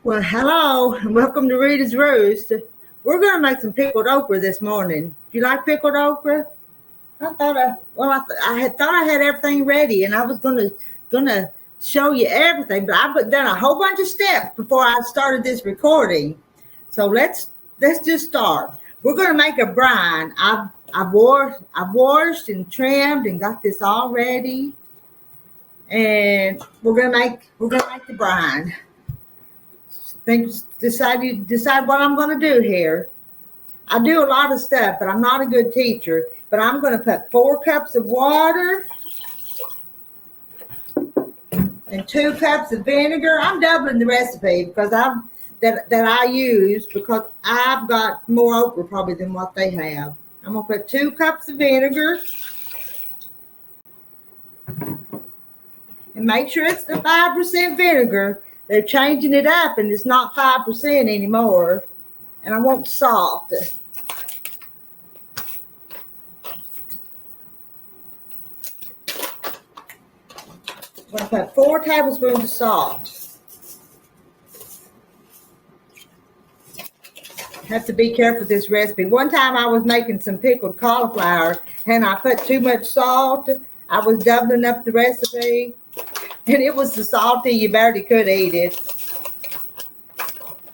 Well, hello, and welcome to Rita's Roost. We're going to make some pickled okra this morning. Do you like pickled okra? I had thought I had everything ready, and I was gonna show you everything, but I've done a whole bunch of steps before I started this recording. So let's just start. We're going to make a brine. I've washed and trimmed and got this all ready, and we're gonna make the brine. Decide what I'm going to do here. I do a lot of stuff, but I'm not a good teacher. But I'm going to put 4 cups of water and 2 cups of vinegar. I'm doubling the recipe because I use because I've got more okra probably than what they have. I'm going to put 2 cups of vinegar and make sure it's the 5% vinegar. They're changing it up, and it's not 5% anymore. And I want salt. I'm going to put 4 tablespoons of salt. Have to be careful with this recipe. One time I was making some pickled cauliflower, and I put too much salt. I was doubling up the recipe. And it was so salty you barely could eat it.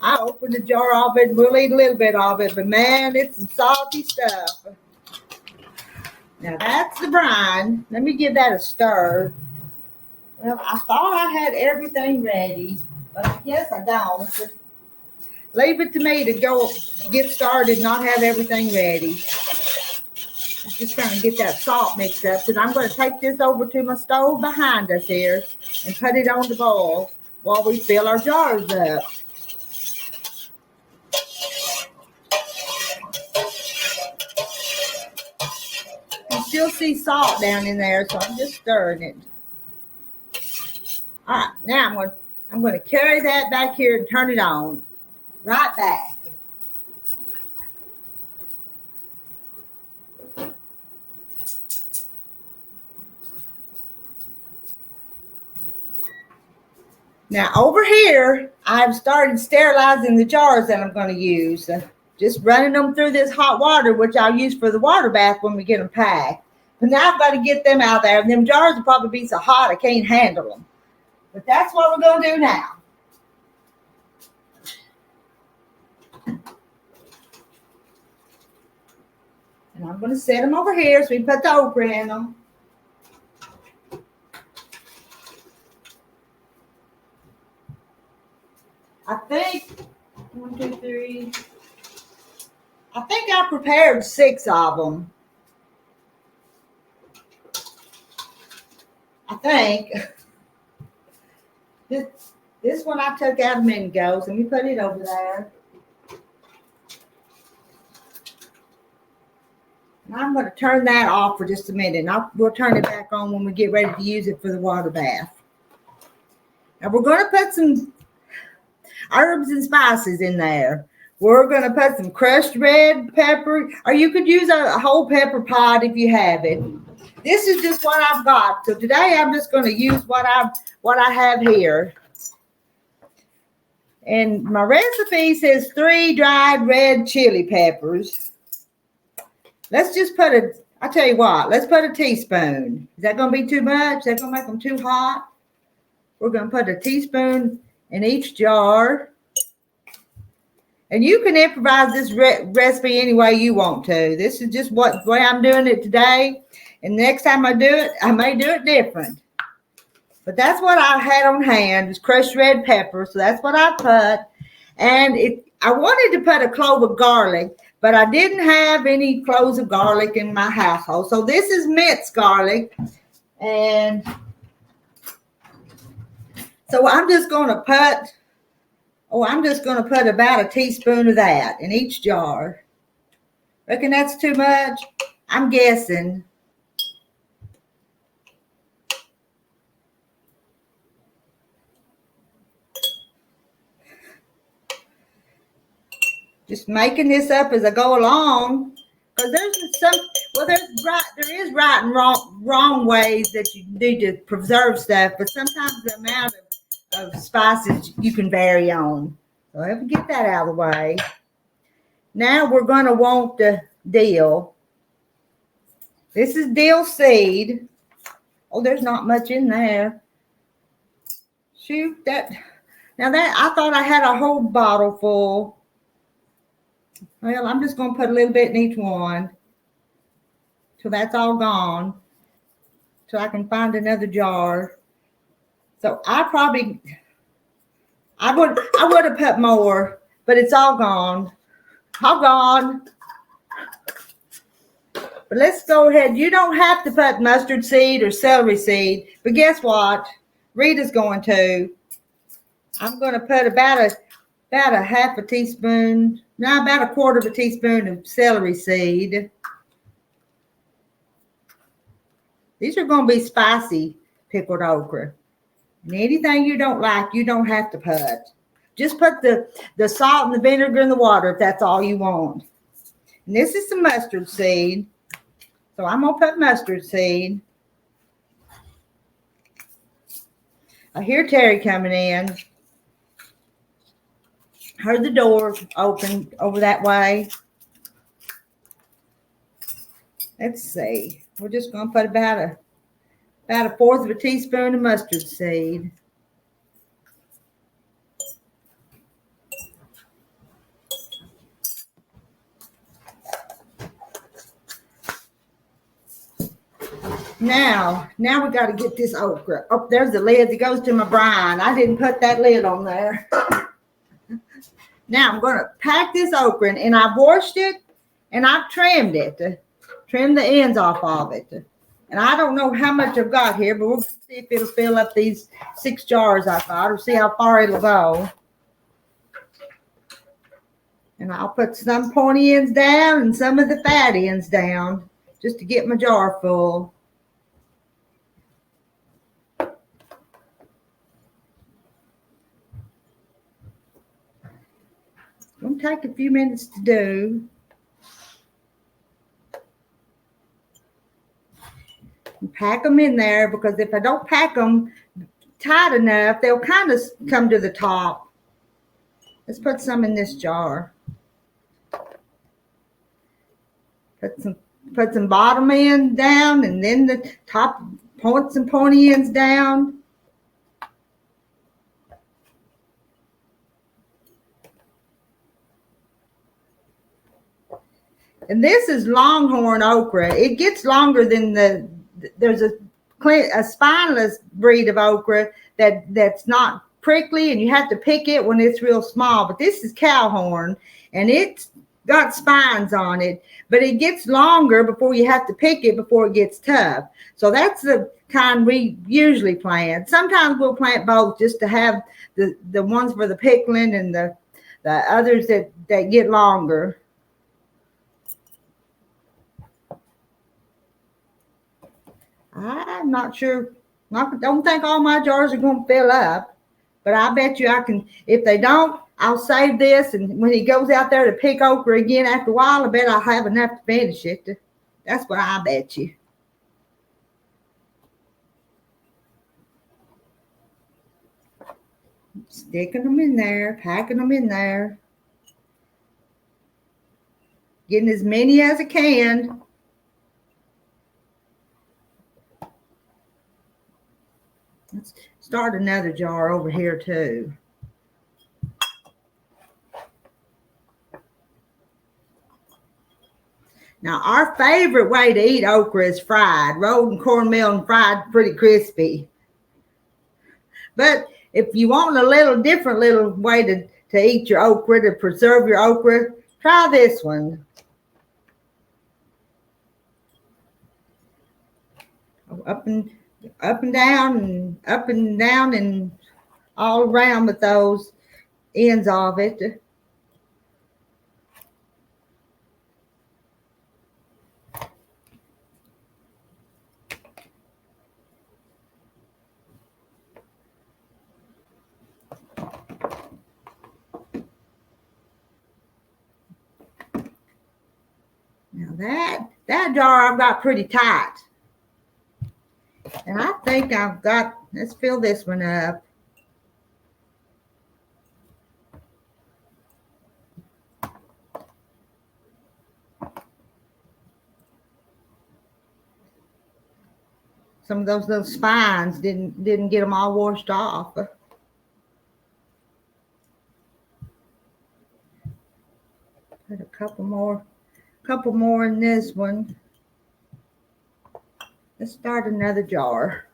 I opened a jar of it. We'll eat a little bit of it. But, man, it's some salty stuff. Now, that's the brine. Let me give that a stir. Well, I thought I had everything ready. But I guess I don't. Leave it to me to go get started and not have everything ready. Just trying to get that salt mixed up, because I'm going to take this over to my stove behind us here and put it on the boil while we fill our jars up. You still see salt down in there, so I'm just stirring it. All right, now I'm going to carry that back here and turn it on. Right back. Now, over here, I've started sterilizing the jars that I'm going to use. Just running them through this hot water, which I'll use for the water bath when we get them packed. But now I've got to get them out there. And them jars will probably be so hot I can't handle them. But that's what we're going to do now. And I'm going to set them over here so we can put the okra in them. I think, 1, 2, 3, I think I prepared 6 of them. I think. This one I took out a minute ago, so let me put it over there. And I'm going to turn that off for just a minute. And we'll turn it back on when we get ready to use it for the water bath. Now we're going to put some herbs and spices in there. We're going to put some crushed red pepper, or you could use a whole pepper pot if you have it. This is just what I've got. So today I'm just going to use what I have here. And my recipe says 3 dried red chili peppers. Let's just I'll tell you what, let's put a teaspoon. Is that going to be too much? Is that going to make them too hot? We're going to put a teaspoon in each jar. And you can improvise this recipe any way you want to. This is just the way I'm doing it today. And next time I do it, I may do it different. But that's what I had on hand, is crushed red pepper. So that's what I put. And I wanted to put a clove of garlic, but I didn't have any cloves of garlic in my household. So this is minced garlic. And so I'm just going to put about a teaspoon of that in each jar. Reckon that's too much? I'm guessing. Just making this up as I go along, because there is right and wrong ways that you need to preserve stuff, but sometimes the amount of spices you can vary on. So I have to get that out of the way. Now we're going to want the dill. This is dill seed. Oh, there's not much in there. Shoot, that. Now that, I thought I had a whole bottle full. Well, I'm just going to put a little bit in each one till that's all gone, till I can find another jar. So I would have put more, but it's all gone. All gone. But let's go ahead. You don't have to put mustard seed or celery seed, but guess what? Rita's going to. I'm going to put about a half a teaspoon, no, about a quarter of a teaspoon of celery seed. These are going to be spicy pickled okra. And anything you don't like, you don't have to put. Just put the salt and the vinegar in the water if that's all you want. And this is some mustard seed. So I'm going to put mustard seed. I hear Terry coming in. Heard the door open over that way. Let's see. We're just going to put about a fourth of a teaspoon of mustard seed. Now we got to get this okra. Oh, there's the lid that goes to my brine. I didn't put that lid on there. Now I'm going to pack this okra in, and I've washed it and I've trimmed it. Trim the ends off of it. And I don't know how much I've got here, but we're going to see if it'll fill up these 6 jars I got, or see how far it'll go. And I'll put some pointy ends down and some of the fat ends down just to get my jar full. It's going to take a few minutes to do. And pack them in there, because if I don't pack them tight enough, they'll kind of come to the top. Let's put some in this jar. Put some bottom ends down, and then the top, point some pointy ends down. And this is longhorn okra. It gets longer than there's a spineless breed of okra that's not prickly, and you have to pick it when it's real small. But this is cowhorn, and it's got spines on it, but it gets longer before you have to pick it, before it gets tough. So that's the kind we usually plant. Sometimes we'll plant both just to have the ones for the pickling and the others that get longer. I'm not sure. I don't think all my jars are going to fill up, but I bet you I can. If they don't, I'll save this, and when he goes out there to pick okra again after a while, I bet I'll have enough to finish it. That's what I bet you. Sticking them in there, packing them in there, getting as many as I can. Let's start another jar over here too. Now, our favorite way to eat okra is fried, rolled in cornmeal and fried pretty crispy. But if you want a little different little way to eat your okra, to preserve your okra, try this one. Up and down and all around with those ends of it. Now that jar I've got pretty tight. And I think I've got, let's fill this one up. Some of those little spines didn't get them all washed off. Put a couple more in this one. Let's start another jar.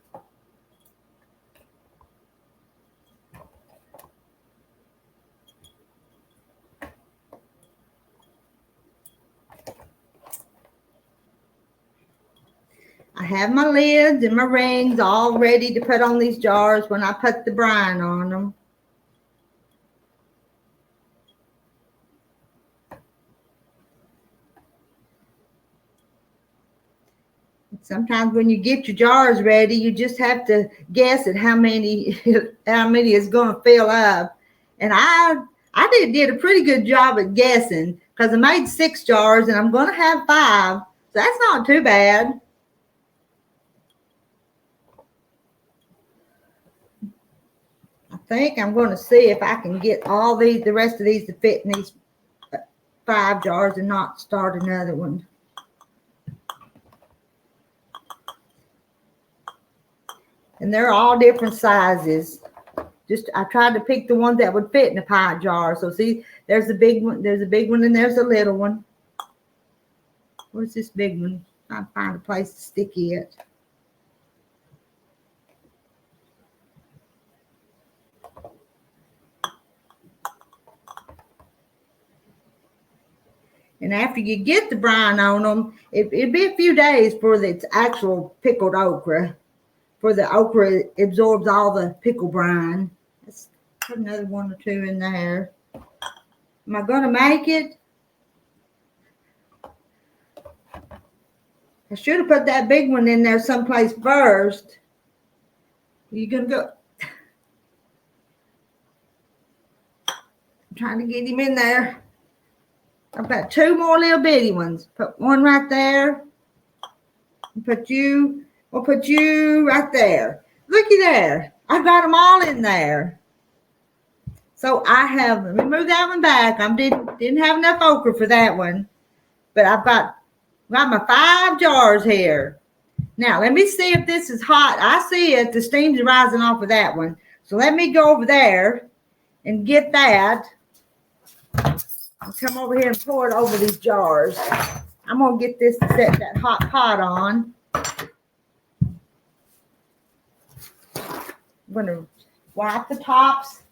I have my lids and my rings all ready to put on these jars when I put the brine on them. Sometimes when you get your jars ready, you just have to guess at how many is going to fill up. And I did a pretty good job at guessing because I made 6 jars and I'm going to have 5. So that's not too bad. I think I'm going to see if I can get the rest of these to fit in these 5 jars and not start another one. And they're all different sizes. I tried to pick the ones that would fit in a pint jar. So see, there's a big one, and there's a little one. Where's this big one? I'll find a place to stick it. And after you get the brine on them, it'll be a few days for its actual pickled okra. For the okra, it absorbs all the pickle brine. Let's put another 1 or 2 in there. Am I going to make it? I should have put that big one in there someplace first. You're going to go. I'm trying to get him in there. I've got 2 more little bitty ones. Put one right there. We'll put you right there. Looky there. I've got them all in there. So let me move that one back. I didn't have enough okra for that one. But I've got my 5 jars here. Now, let me see if this is hot. I see it. The steam's rising off of that one. So let me go over there and get that. I'll come over here and pour it over these jars. I'm going to get this to set that hot pot on. I'm going to wipe the tops.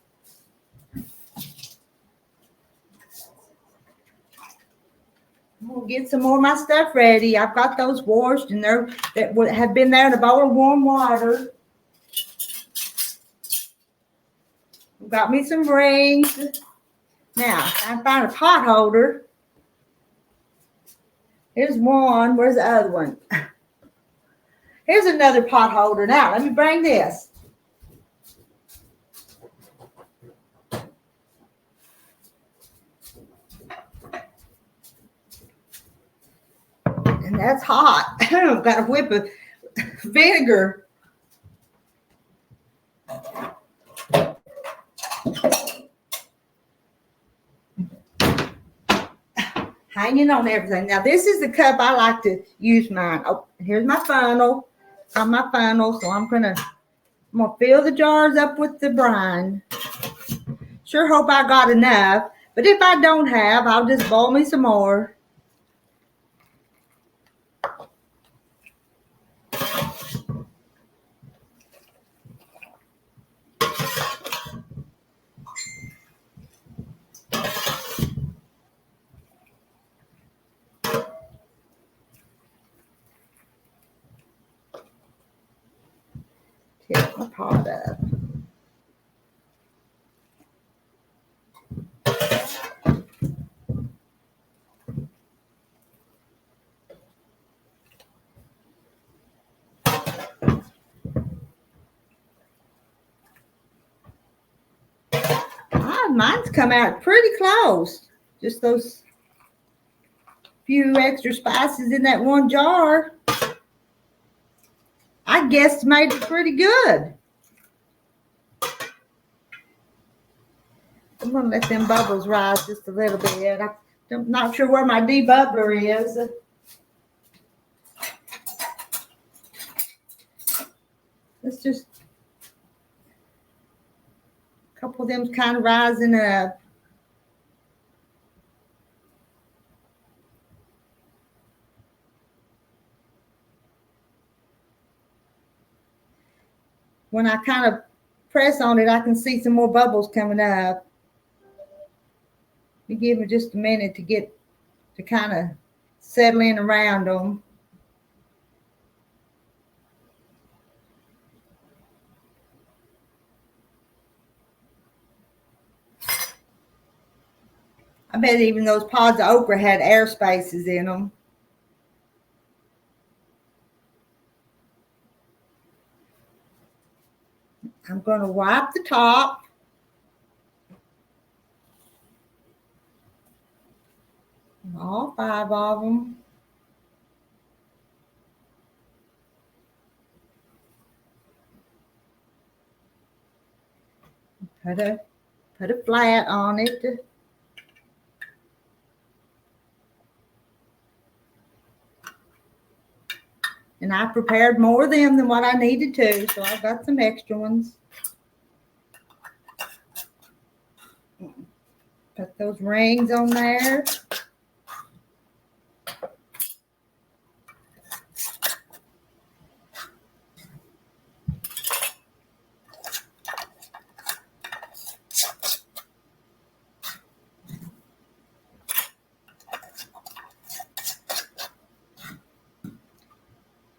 We'll get some more of my stuff ready. I've got those washed and that have been there in a bowl of warm water. I've got me some rings. Now, I find a pot holder. Here's one. Where's the other one? Here's another pot holder. Now, let me bring this. And that's hot. I've got a whip of vinegar. Hanging on everything. Now, this is the cup I like to use mine. Oh, here's my funnel. On my funnel. So I'm gonna fill the jars up with the brine. Sure hope I got enough. But if I don't have, I'll just boil me some more. Tip my pot up. Mine's come out pretty close. Just those few extra spices in that one jar. I guess made it pretty good. I'm going to let them bubbles rise just a little bit. I'm not sure where my debubbler is. Let's just, a couple of them's kind of rising up. When I kind of press on it, I can see some more bubbles coming up. We give it just a minute to get to kind of settle in around them. I bet even those pods of okra had air spaces in them. I'm going to wipe the top. All 5 of them. Put a flat on it. And I prepared more of them than what I needed to, so I've got some extra ones. Put those rings on there.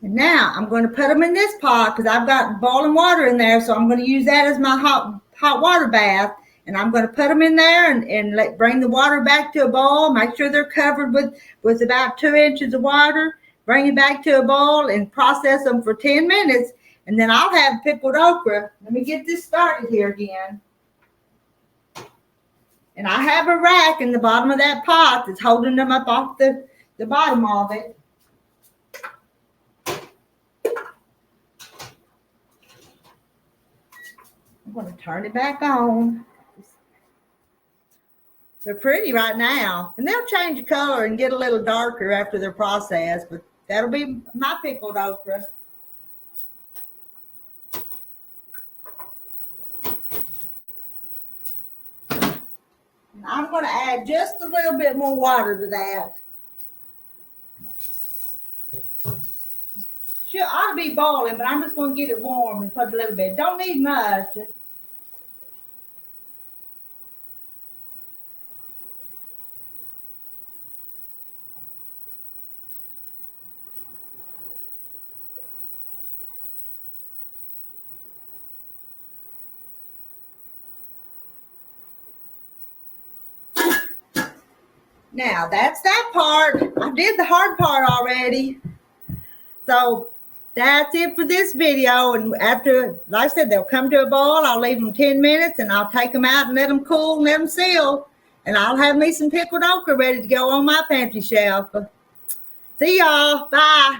And now I'm going to put them in this pot because I've got boiling water in there, so I'm going to use that as my hot water bath. And I'm going to put them in there and bring the water back to a boil. Make sure they're covered with about 2 inches of water. Bring it back to a boil and process them for 10 minutes. And then I'll have pickled okra. Let me get this started here again. And I have a rack in the bottom of that pot that's holding them up off the bottom of it. I'm going to turn it back on. They're pretty right now. And they'll change color and get a little darker after they're processed. But that'll be my pickled okra. And I'm going to add just a little bit more water to that. Should ought to be boiling, but I'm just going to get it warm and put a little bit. Don't need much. Now, that's that part. I did the hard part already. So, that's it for this video. And after, like I said, they'll come to a boil. I'll leave them 10 minutes, and I'll take them out and let them cool and let them seal. And I'll have me some pickled okra ready to go on my pantry shelf. See y'all. Bye.